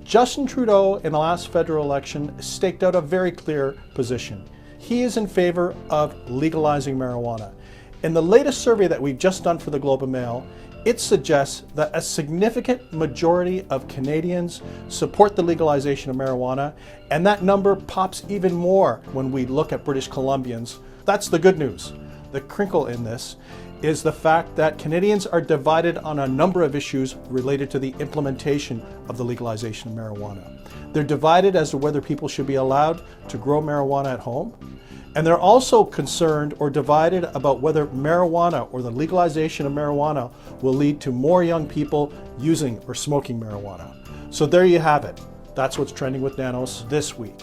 Justin Trudeau in the last federal election staked out a very clear position. He is in favor of legalizing marijuana. In the latest survey that we've just done for the Globe and Mail, it suggests that a significant majority of Canadians support the legalization of marijuana, and that number pops even more when we look at British Columbians. That's the good news. The crinkle in this is the fact that Canadians are divided on a number of issues related to the implementation of the legalization of marijuana. They're divided as to whether people should be allowed to grow marijuana at home, and they're also concerned or divided about whether marijuana or the legalization of marijuana will lead to more young people using or smoking marijuana. So there you have it. That's what's trending with Nanos this week.